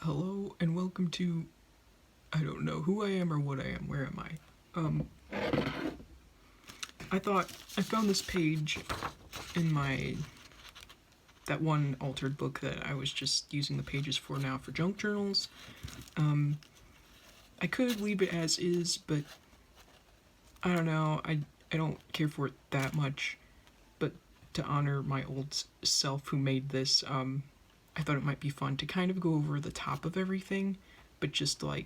Hello and welcome to, I don't know who I am or what I am, where am I? I thought, I found this page in that one altered book that I was just using the pages for now for junk journals. I could leave it as is, but I don't know, I don't care for it that much, but to honor my old self who made this, I thought it might be fun to kind of go over the top of everything, but just like,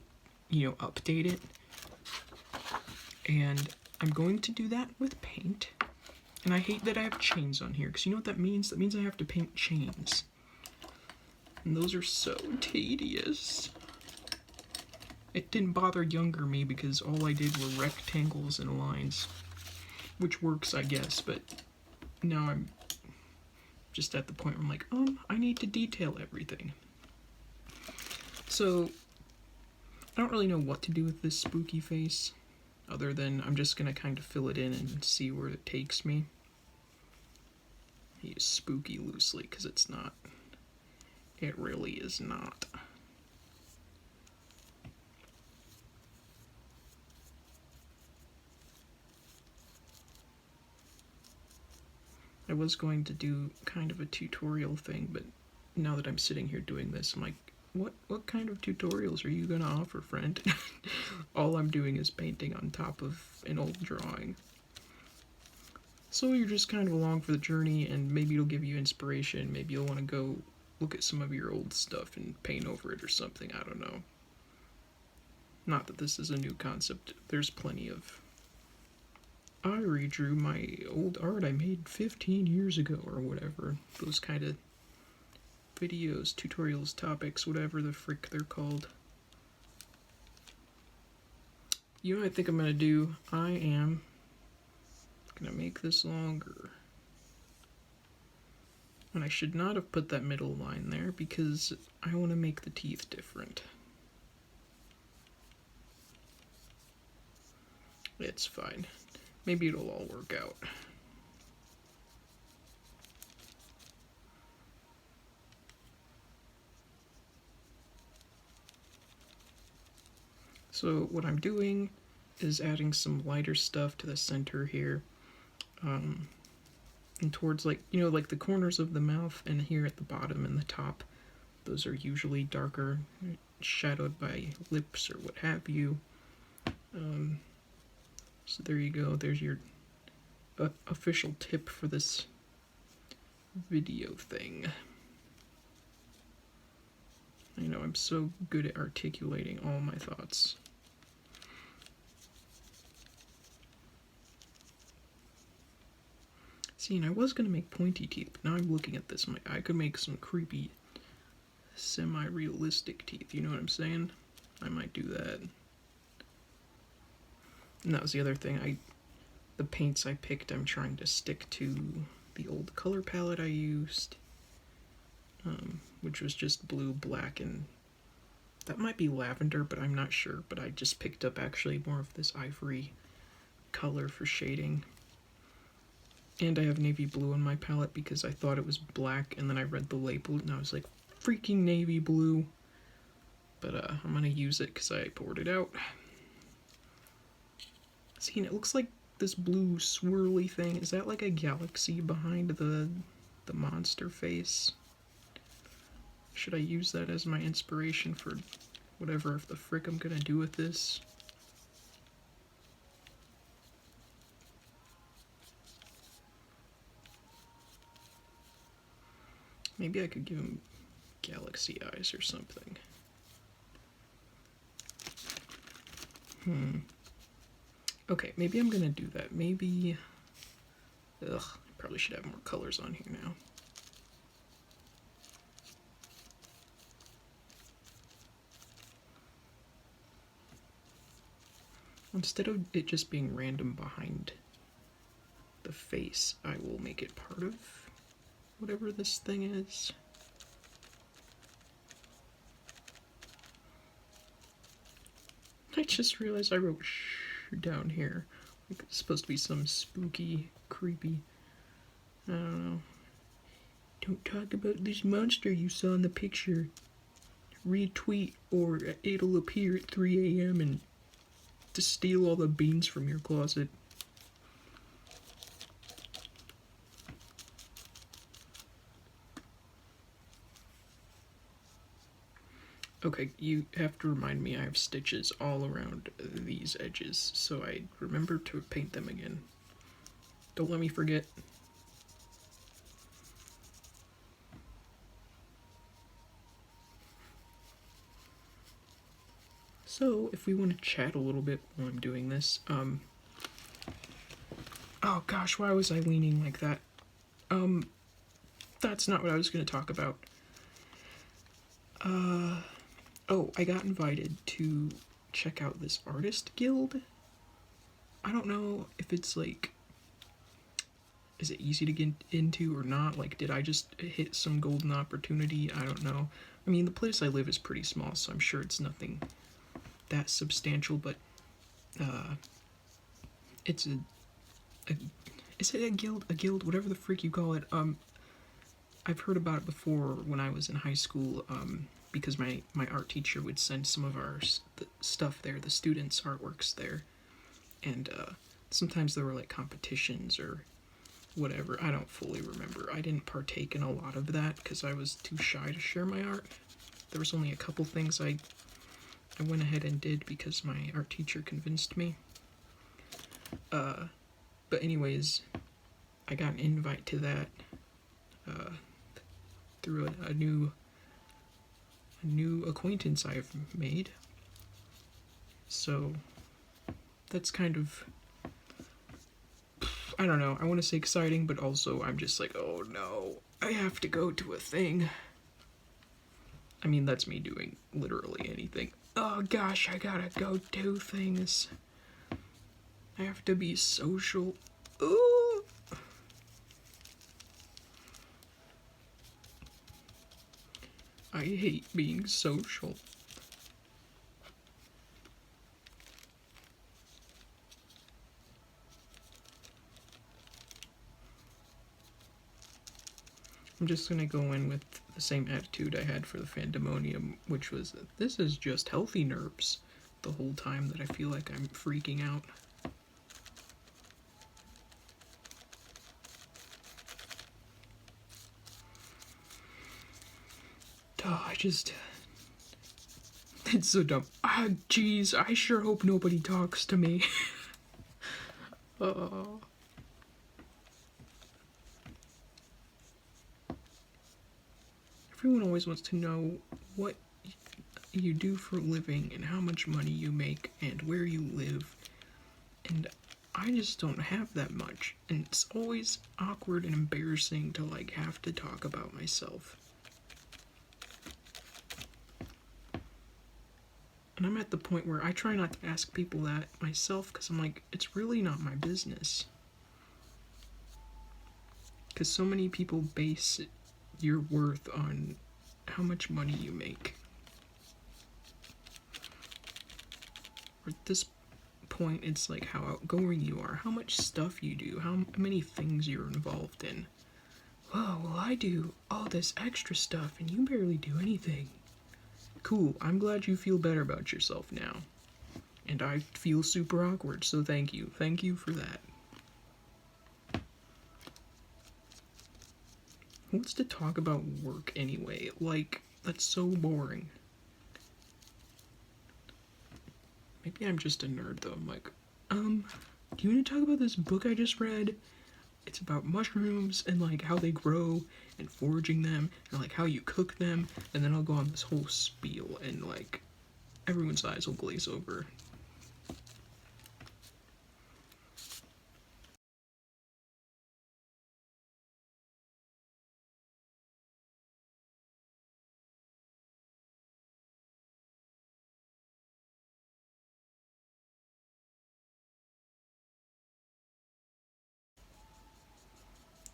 update it. And I'm going to do that with paint. And I hate that I have chains on here, because you know what that means? That means I have to paint chains. And those are so tedious. It didn't bother younger me because all I did were rectangles and lines. Which works, I guess, but now I'm just at the point where I'm like, I need to detail everything. So, I don't really know what to do with this spooky face, other than I'm just going to kind of fill it in and see where it takes me. I use spooky loosely, because it's not. It really is not. I was going to do kind of a tutorial thing, but now that I'm sitting here doing this, I'm like, what kind of tutorials are you going to offer, friend? All I'm doing is painting on top of an old drawing. So you're just kind of along for the journey, and maybe it'll give you inspiration. Maybe you'll want to go look at some of your old stuff and paint over it or something. I don't know. Not that this is a new concept. There's plenty of... I redrew my old art I made 15 years ago or whatever. Those kind of videos, tutorials, topics, whatever the frick they're called. You know what I think I'm going to do? I am going to make this longer. And I should not have put that middle line there because I want to make the teeth different. It's fine. Maybe it'll all work out. So what I'm doing is adding some lighter stuff to the center here. And towards like the corners of the mouth and here at the bottom and the top. Those are usually darker, shadowed by lips or what have you. So there you go. There's your official tip for this video thing. I know I'm so good at articulating all my thoughts. See, and I was going to make pointy teeth, but now I'm looking at this, I'm like, I could make some creepy, semi-realistic teeth, you know what I'm saying? I might do that. And that was the other thing, the paints I picked, I'm trying to stick to the old color palette I used, which was just blue, black, and that might be lavender, but I'm not sure, but I just picked up actually more of this ivory color for shading. And I have navy blue in my palette because I thought it was black, and then I read the label and I was like, freaking navy blue. But I'm gonna use it because I poured it out. See, and it looks like this blue swirly thing. Is that like a galaxy behind the monster face? Should I use that as my inspiration for whatever the frick I'm gonna do with this? Maybe I could give him galaxy eyes or something. Okay, maybe I'm gonna do that. Maybe... Ugh, I probably should have more colors on here now. Instead of it just being random behind the face, I will make it part of whatever this thing is. I just realized I wrote shh down here. Like it's supposed to be some spooky, creepy, I don't know. Don't talk about this monster you saw in the picture. retweet or it'll appear at 3 a.m. and to steal all the beans from your closet. Okay, you have to remind me I have stitches all around these edges, so I remember to paint them again. Don't let me forget. So, if we want to chat a little bit while I'm doing this, oh gosh, why was I leaning like that? That's not what I was going to talk about. Oh, I got invited to check out this artist guild. I don't know if it's like, is it easy to get into or not? Like, did I just hit some golden opportunity? I don't know. I mean, the place I live is pretty small, so I'm sure it's nothing that substantial, but it's a is it a guild? A guild, whatever the freak you call it. I've heard about it before when I was in high school, because my art teacher would send some of our stuff there, the students' artworks there, and sometimes there were like competitions or whatever. I don't fully remember. I didn't partake in a lot of that because I was too shy to share my art. There was only a couple things I went ahead and did because my art teacher convinced me. But anyways, I got an invite to that through a new acquaintance I've made. So that's kind of, I don't know, I want to say exciting, but also I'm just like, oh no, I have to go to a thing. I mean, that's me doing literally anything. Oh gosh, I gotta go do things. I have to be social. Ooh. I hate being social. I'm just gonna go in with the same attitude I had for the Fandemonium, which was, this is just healthy nerves the whole time that I feel like I'm freaking out. Oh, it's so dumb. Ah, jeez, I sure hope nobody talks to me. Oh. Everyone always wants to know what you do for a living and how much money you make and where you live. And I just don't have that much. And it's always awkward and embarrassing to like have to talk about myself. And I'm at the point where I try not to ask people that myself because I'm like, it's really not my business. Because so many people base your worth on how much money you make. Or at this point, it's like how outgoing you are, how much stuff you do, how many things you're involved in. Oh, well, I do all this extra stuff and you barely do anything. Cool, I'm glad you feel better about yourself now. And I feel super awkward, so thank you. Thank you for that. Who wants to talk about work anyway? Like, that's so boring. Maybe I'm just a nerd though. I'm like, do you want to talk about this book I just read? It's about mushrooms and like how they grow and foraging them and like how you cook them, and then I'll go on this whole spiel and like everyone's eyes will glaze over.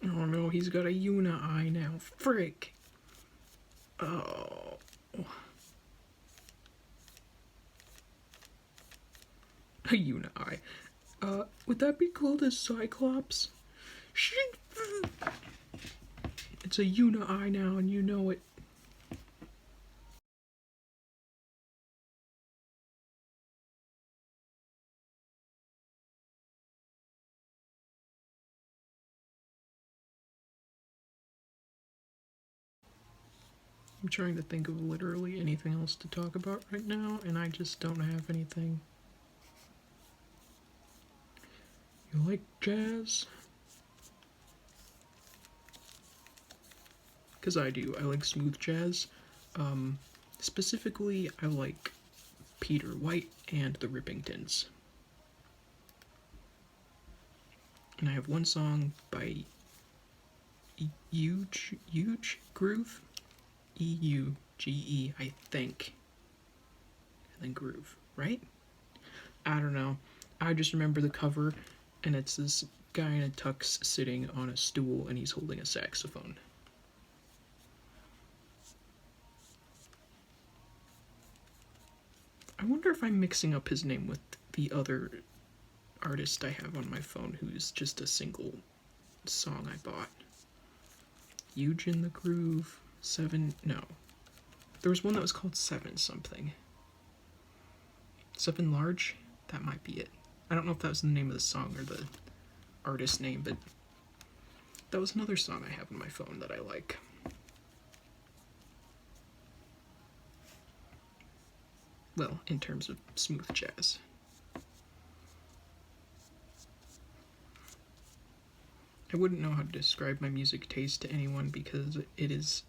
Oh no, he's got a Yuna eye now. Frick. Oh. A Yuna eye. Would that be called a Cyclops? It's a Yuna eye now, and you know it. I'm trying to think of literally anything else to talk about right now, and I just don't have anything. You like jazz? Because I do. I like smooth jazz. Specifically, I like Peter White and the Rippingtons. And I have one song by Euge Groove? EUGE, I think. And then Groove, right? I don't know. I just remember the cover, and it's this guy in a tux sitting on a stool, and he's holding a saxophone. I wonder if I'm mixing up his name with the other artist I have on my phone who's just a single song I bought. Eugen the Groove, 7, no. There was one that was called 7 something. 7 Large? That might be it. I don't know if that was the name of the song or the artist name, but that was another song I have on my phone that I like. Well, in terms of smooth jazz. I wouldn't know how to describe my music taste to anyone because it is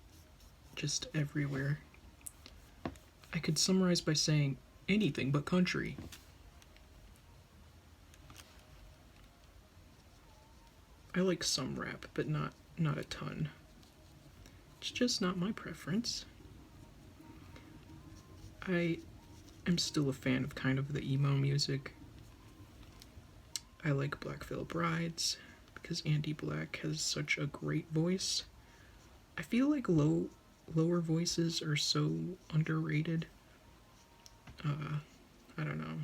just everywhere. I could summarize by saying anything but country. I like some rap, but not a ton. It's just not my preference. I am still a fan of kind of the emo music. I like Black Veil Brides because Andy Black has such a great voice. I feel like lower voices are so underrated. I don't know.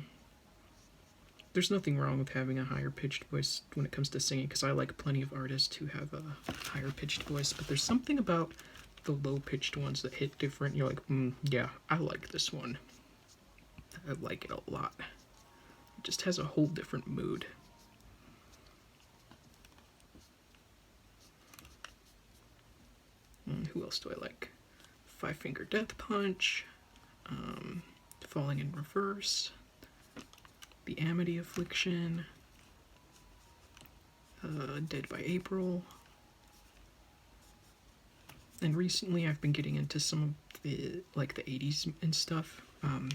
There's nothing wrong with having a higher pitched voice when it comes to singing, because I like plenty of artists who have a higher pitched voice, but there's something about the low pitched ones that hit different. You're like, yeah, I like this one. I like it a lot. It just has a whole different mood. Who else do I like? Five Finger Death Punch, Falling in Reverse, The Amity Affliction, Dead by April. And recently I've been getting into some of the, like, the 80s and stuff. And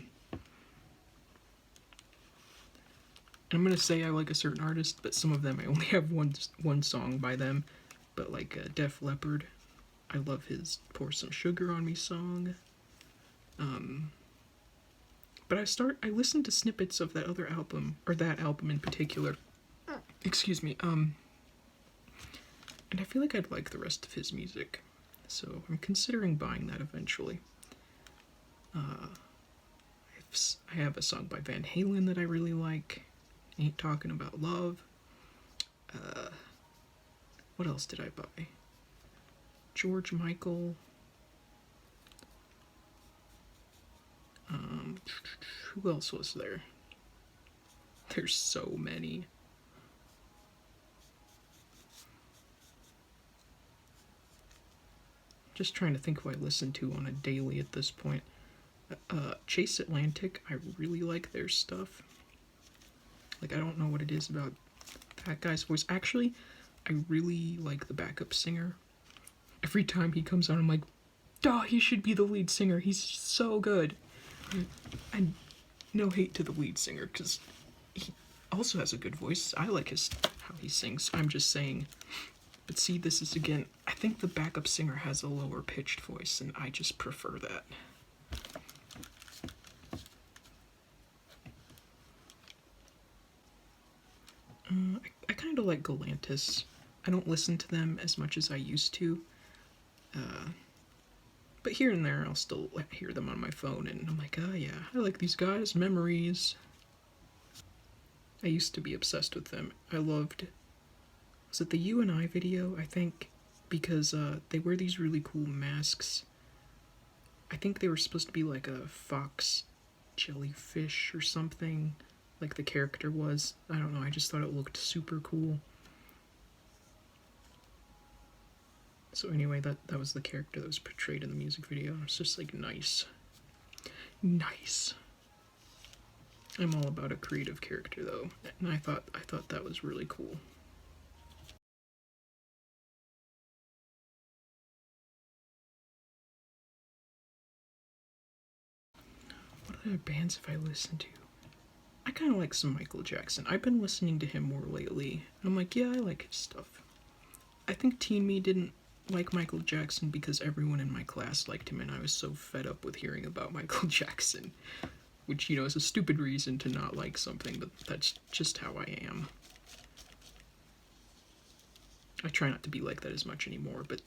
I'm gonna say I like a certain artist, but some of them I only have one song by them. But like Def Leppard, I love his Pour Some Sugar on Me song. But I listened to snippets of that other album, or that album in particular. Excuse me. And I feel like I'd like the rest of his music. So I'm considering buying that eventually. I have a song by Van Halen that I really like. Ain't Talking About Love. What else did I buy? George Michael. Who else was there? There's so many. Just trying to think who I listen to on a daily at this point. Chase Atlantic, I really like their stuff. Like, I don't know what it is about that guy's voice. Actually, I really like the backup singer. Every time he comes on, I'm like, duh, he should be the lead singer. He's so good. And no hate to the lead singer, because he also has a good voice. I like how he sings. I'm just saying. But see, this is, again, I think the backup singer has a lower pitched voice, and I just prefer that. I kind of like Galantis. I don't listen to them as much as I used to. But here and there, I'll still hear them on my phone, and I'm like, oh yeah, I like these guys. Memories. I used to be obsessed with them. I loved... Was it the You and I video, I think? Because they wear these really cool masks. I think they were supposed to be like a fox jellyfish or something, like the character was. I don't know, I just thought it looked super cool. So anyway, that was the character that was portrayed in the music video. It's just like nice. Nice. I'm all about a creative character though, and I thought that was really cool. What other bands have I listened to? I kind of like some Michael Jackson. I've been listening to him more lately. I'm like, yeah, I like his stuff. I think Teen Me didn't like Michael Jackson because everyone in my class liked him, and I was so fed up with hearing about Michael Jackson. Which, you know, is a stupid reason to not like something, but that's just how I am. I try not to be like that as much anymore, but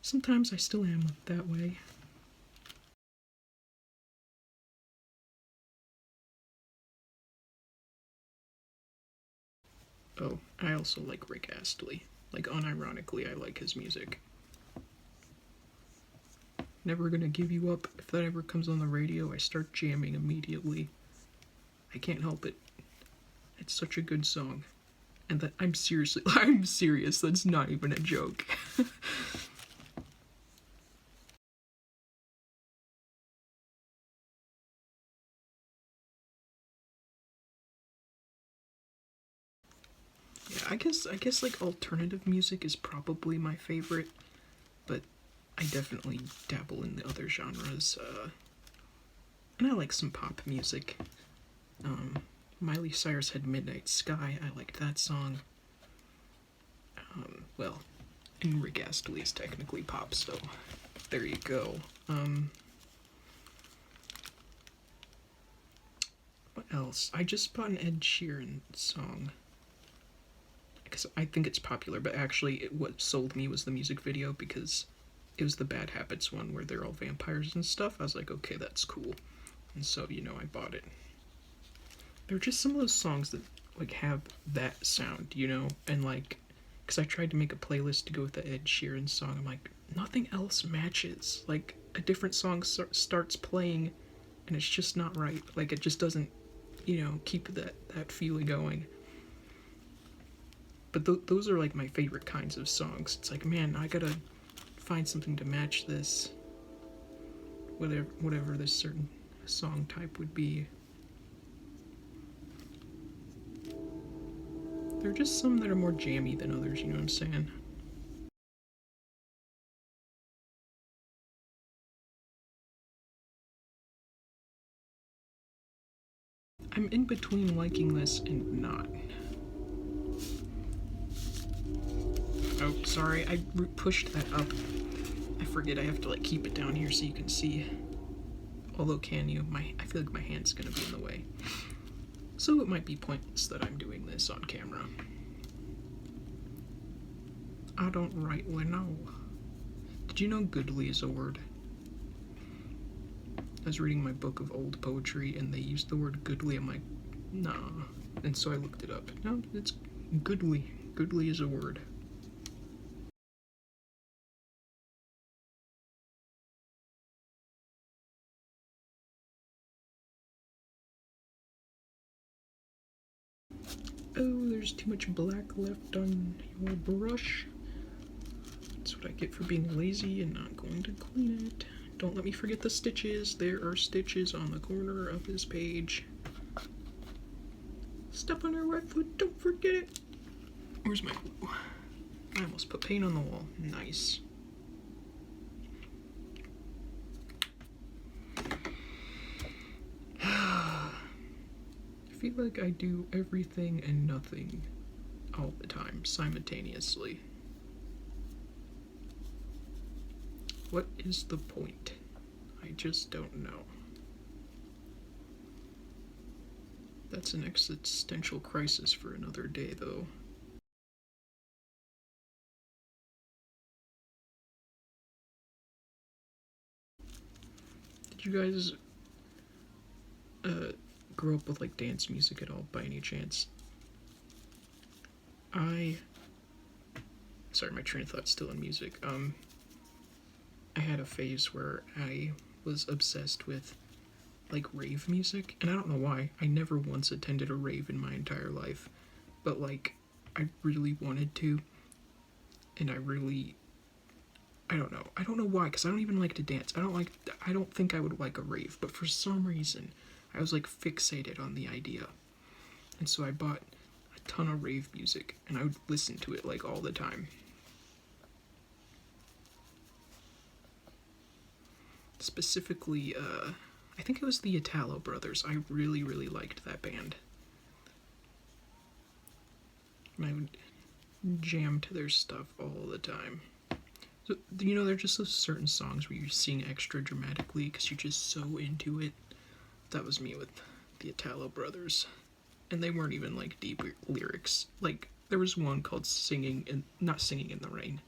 sometimes I still am that way. Oh, I also like Rick Astley. Like, unironically, I like his music. Never Gonna Give You Up. If that ever comes on the radio, I start jamming immediately. I can't help it. It's such a good song. And that I'm serious. That's not even a joke. Yeah, I guess like alternative music is probably my favorite, but I definitely dabble in the other genres. And I like some pop music. Miley Cyrus had Midnight Sky. I liked that song. Well, and Rick Astley is technically pop, so there you go. What else? I just bought an Ed Sheeran song. Because I think it's popular, but actually what sold me was the music video because it was the Bad Habits one where they're all vampires and stuff. I was like, okay, that's cool. And so, you know, I bought it. They're just some of those songs that, like, have that sound, you know? And, like, because I tried to make a playlist to go with the Ed Sheeran song. I'm like, nothing else matches. Like, a different song starts playing and it's just not right. Like, it just doesn't, you know, keep that feeling going. But those are like my favorite kinds of songs. It's like, man, I gotta find something to match this. Whatever this certain song type would be. There are just some that are more jammy than others, you know what I'm saying? I'm in between liking this and not. Oh, sorry, I pushed that up. I forget I have to like keep it down here so you can see. Although, can you? I feel like my hand's gonna be in the way. So it might be pointless that I'm doing this on camera. I don't rightly know. Did you know goodly is a word? I was reading my book of old poetry and they used the word goodly. I'm like, nah. And so I looked it up. No, it's goodly. Goodly is a word. Oh, there's too much black left on your brush. That's what I get for being lazy and not going to clean it. Don't let me forget the stitches. There are stitches on the corner of this page. Step on your right foot, don't forget it. Where's my glue? I almost put paint on the wall. Nice. I feel like I do everything and nothing all the time, simultaneously. What is the point? I just don't know. That's an existential crisis for another day, though. Did you guys grow up with like dance music at all by any chance? Sorry, my train of thought's still in music. I had a phase where I was obsessed with like rave music, and I don't know why. I never once attended a rave in my entire life, but like I really wanted to. and I don't know. I don't know why, because I don't even like to dance. I don't think I would like a rave, but for some reason, I was like fixated on the idea. And so I bought a ton of rave music, and I would listen to it like all the time. Specifically, I think it was the Italo Brothers. I really, really liked that band. And I would jam to their stuff all the time. So, you know, there are just those certain songs where you sing extra dramatically because you're just so into it. That was me with the Italo Brothers. And they weren't even like deep lyrics. Like, there was one called not Singing in the Rain.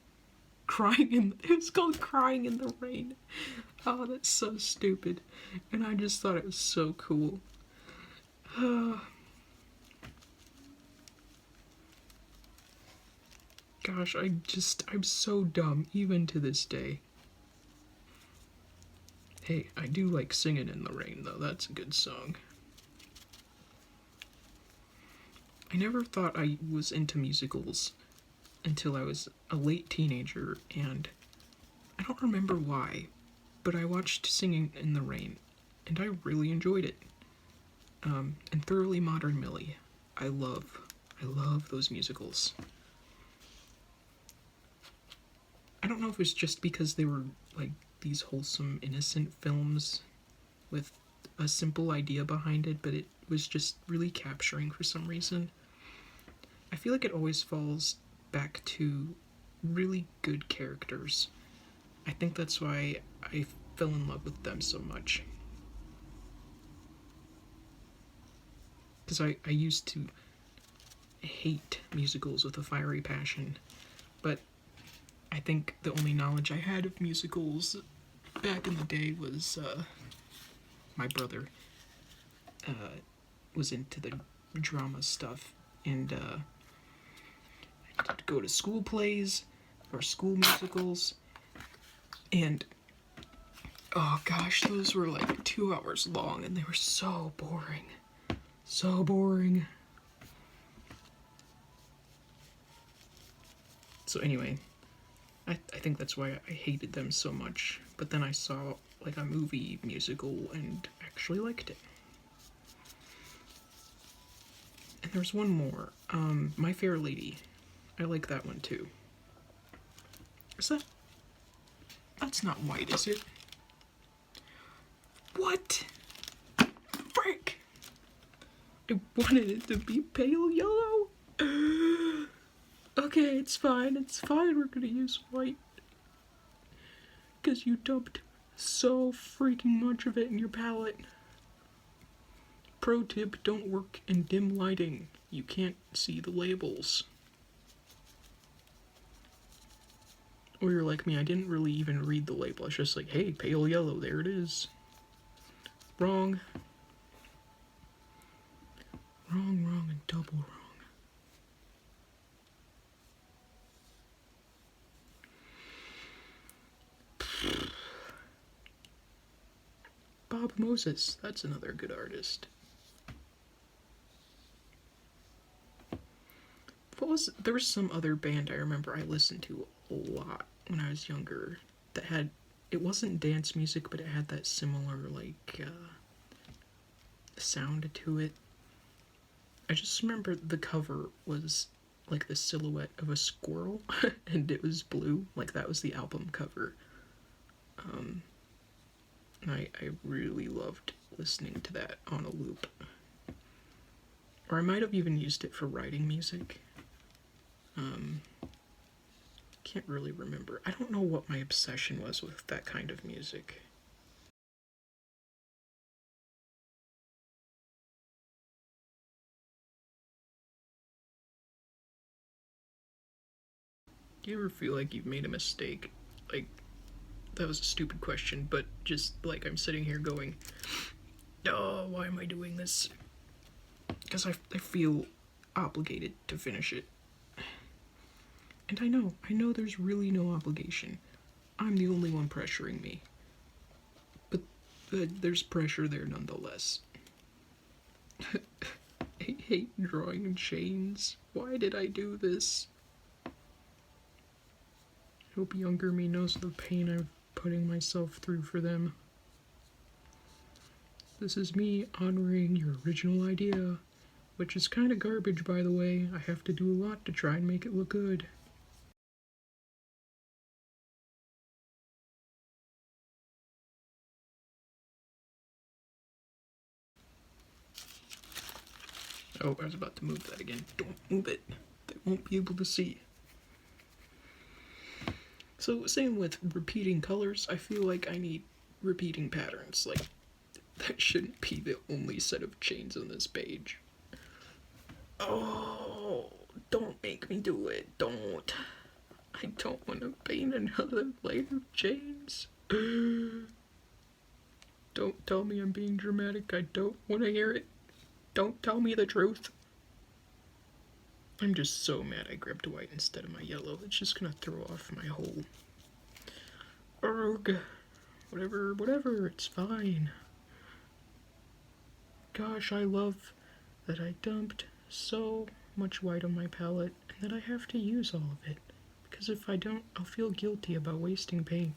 It was called Crying in the Rain. Oh, that's so stupid. And I just thought it was so cool. Gosh, I'm so dumb, even to this day. Hey, I do like Singing in the Rain, though. That's a good song. I never thought I was into musicals until I was a late teenager, and I don't remember why, but I watched Singing in the Rain, and I really enjoyed it. And Thoroughly Modern Millie. I love those musicals. I don't know if it was just because they were like these wholesome, innocent films with a simple idea behind it, but it was just really capturing for some reason. I feel like it always falls back to really good characters. I think that's why I fell in love with them so much. Because I used to hate musicals with a fiery passion, but I think the only knowledge I had of musicals back in the day was my brother was into the drama stuff, and I did go to school plays or school musicals, and oh gosh, those were like 2 hours long, and they were so boring. So boring. So anyway, I think that's why I hated them so much. But then I saw like a movie musical and actually liked it. And there's one more. My Fair Lady. I like that one too. That's not white, is it? What? Frick! I wanted it to be pale yellow. Okay, it's fine, we're gonna use white. Because you dumped so freaking much of it in your palette. Pro tip, don't work in dim lighting. You can't see the labels. Or you're like me, I didn't really even read the label. I was just like, hey, pale yellow, there it is. Wrong. Wrong, and double wrong. Bob Moses, that's another good artist. There was some other band I remember I listened to a lot when I was younger that it wasn't dance music, but it had that similar, like, sound to it. I just remember the cover was like the silhouette of a squirrel, and it was blue, like that was the album cover. I really loved listening to that on a loop. Or I might have even used it for writing music. Can't really remember. I don't know what my obsession was with that kind of music. Do you ever feel like you've made a mistake? Like, that was a stupid question, but just like I'm sitting here going, oh, why am I doing this? Because I feel obligated to finish it. And I know there's really no obligation. I'm the only one pressuring me. But there's pressure there nonetheless. I hate drawing chains. Why did I do this? Hope younger me knows the pain I'm putting myself through for them. This is me honoring your original idea, which is kind of garbage, by the way. I have to do a lot to try and make it look good. Oh, I was about to move that again. Don't move it. They won't be able to see. So, same with repeating colors. I feel like I need repeating patterns. Like, that shouldn't be the only set of chains on this page. Oh, don't make me do it. Don't. I don't want to paint another layer of chains. Don't tell me I'm being dramatic. I don't want to hear it. Don't tell me the truth. I'm just so mad I grabbed white instead of my yellow. It's just gonna throw off my whole... Ugh. Whatever, it's fine. Gosh, I love that I dumped so much white on my palette and that I have to use all of it. Because if I don't, I'll feel guilty about wasting paint.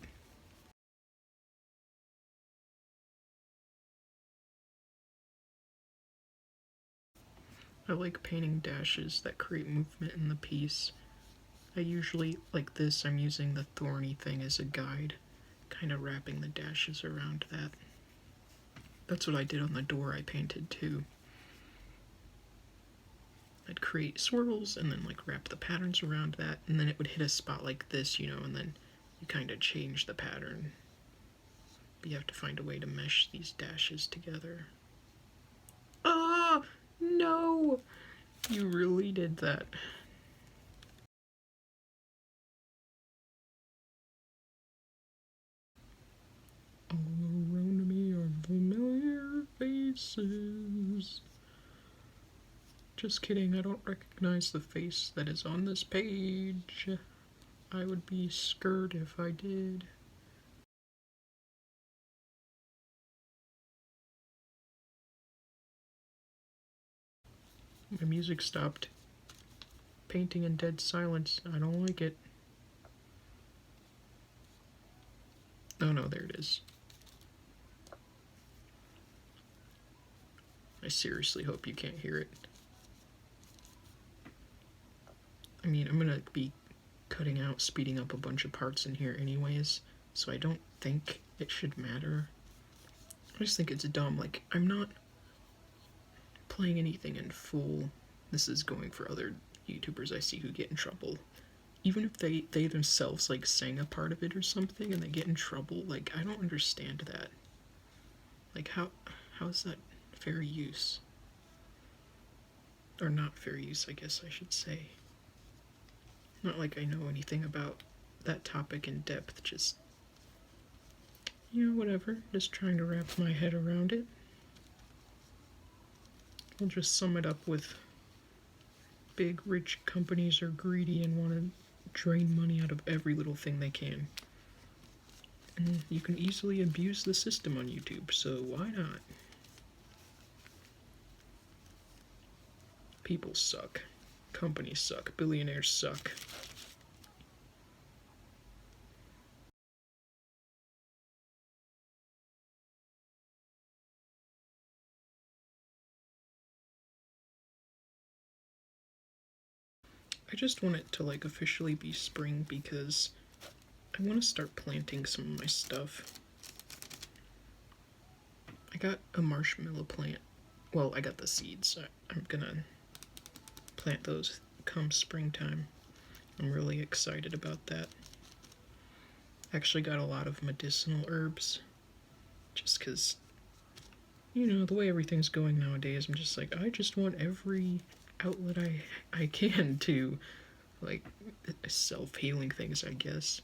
I like painting dashes that create movement in the piece. I usually, like this, I'm using the thorny thing as a guide, kind of wrapping the dashes around that. That's what I did on the door I painted too. I'd create swirls and then like wrap the patterns around that, and then it would hit a spot like this, you know, and then you kind of change the pattern. But you have to find a way to mesh these dashes together. Ah, no! You really did that. All around me are familiar faces. Just kidding, I don't recognize the face that is on this page. I would be scared if I did. My music stopped. Painting in dead silence. I don't like it. Oh no, there it is. I seriously hope you can't hear it. I mean, I'm gonna be cutting out, speeding up a bunch of parts in here anyways, so I don't think it should matter. I just think it's dumb. Like, I'm not playing anything in full. This is going for other YouTubers I see who get in trouble. Even if they themselves like sang a part of it or something and they get in trouble, like, I don't understand that. Like, how is that fair use? Or not fair use, I guess I should say. Not like I know anything about that topic in depth, just, you know, whatever. Just trying to wrap my head around it. I'll just sum it up with big rich companies are greedy and want to drain money out of every little thing they can. And you can easily abuse the system on YouTube, so why not? People suck. Companies suck. Billionaires suck. I just want it to like officially be spring because I want to start planting some of my stuff. I got a marshmallow plant. Well, I got the seeds. I'm gonna plant those come springtime. I'm really excited about that. Actually got a lot of medicinal herbs just because, you know, the way everything's going nowadays, I'm just like, I just want every outlet I can to, like, self-healing things, I guess.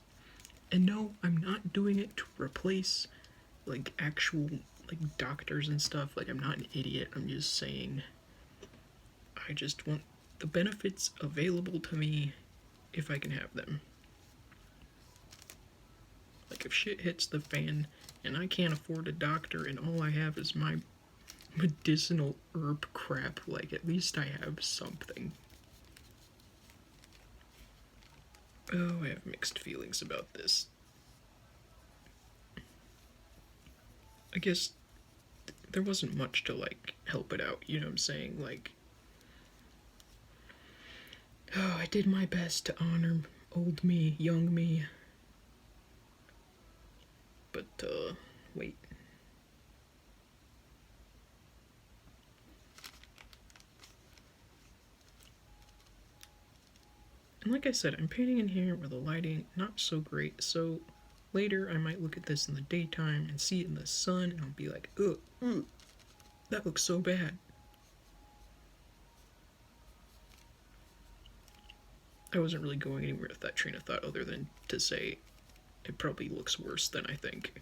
And no, I'm not doing it to replace, like, actual, like, doctors and stuff. Like, I'm not an idiot. I'm just saying I just want the benefits available to me if I can have them. Like, if shit hits the fan and I can't afford a doctor and all I have is my medicinal herb crap, like, at least I have something. Oh, I have mixed feelings about this. I guess there wasn't much to, like, help it out, you know what I'm saying? Like, oh, I did my best to honor old me, young me. But, wait. And like I said, I'm painting in here where the lighting not so great, so later I might look at this in the daytime and see it in the sun and I'll be like, ugh, that looks so bad. I wasn't really going anywhere with that train of thought other than to say it probably looks worse than I think.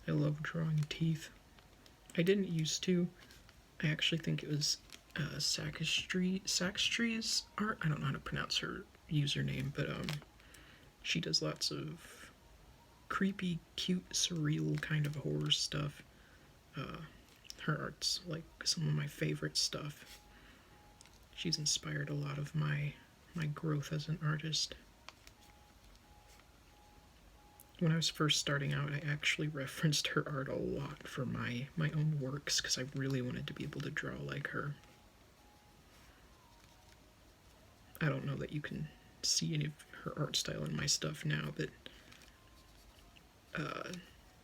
I love drawing teeth. I didn't used to. I actually think it was Saxtree's art. I don't know how to pronounce her username, but she does lots of creepy, cute, surreal kind of horror stuff. Her art's like some of my favorite stuff. She's inspired a lot of my growth as an artist. When I was first starting out, I actually referenced her art a lot for my own works because I really wanted to be able to draw like her. I don't know that you can see any of her art style in my stuff now, but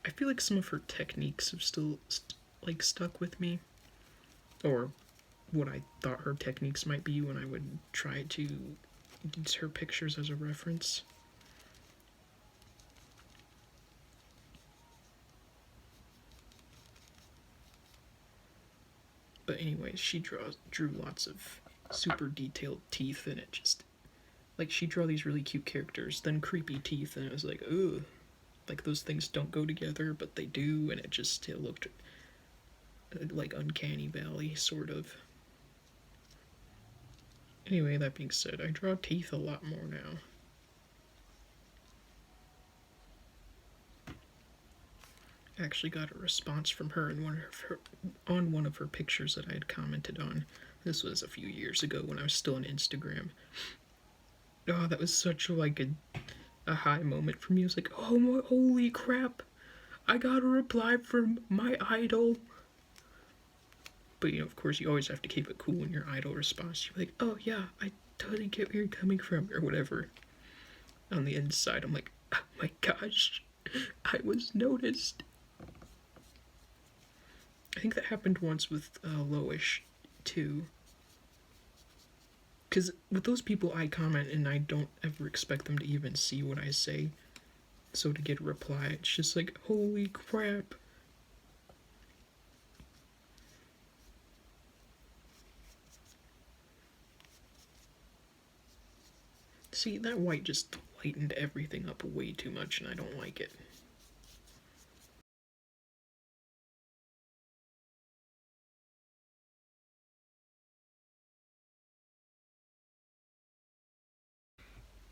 I feel like some of her techniques have still like stuck with me, or what I thought her techniques might be when I would try to use her pictures as a reference. But anyways, she drew lots of super detailed teeth, and it just like she drew these really cute characters, then creepy teeth, and it was like, ugh, like those things don't go together, but they do, and it looked like uncanny valley sort of. Anyway, that being said, I draw teeth a lot more now. I actually got a response from her in on one of her pictures that I had commented on. This was a few years ago when I was still on Instagram. Oh, that was such a high moment for me. I was like, oh my, holy crap! I got a reply from my idol. But of course, you always have to keep it cool when your idol responds. You're like, oh yeah, I totally get where you're coming from, or whatever. On the inside, I'm like, oh my gosh, I was noticed. I think that happened once with Loish, too. Because with those people, I comment and I don't ever expect them to even see what I say. So to get a reply, it's just like, holy crap. See, that white just lightened everything up way too much and I don't like it.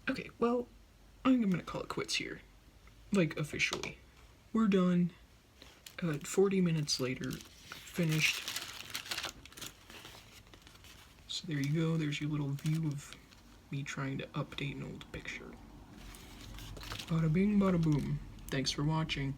Okay, well, I'm gonna call it quits here. Like, officially. We're done. 40 minutes later, finished. So there you go, there's your little view of me trying to update an old picture. Bada bing, bada boom. Thanks for watching.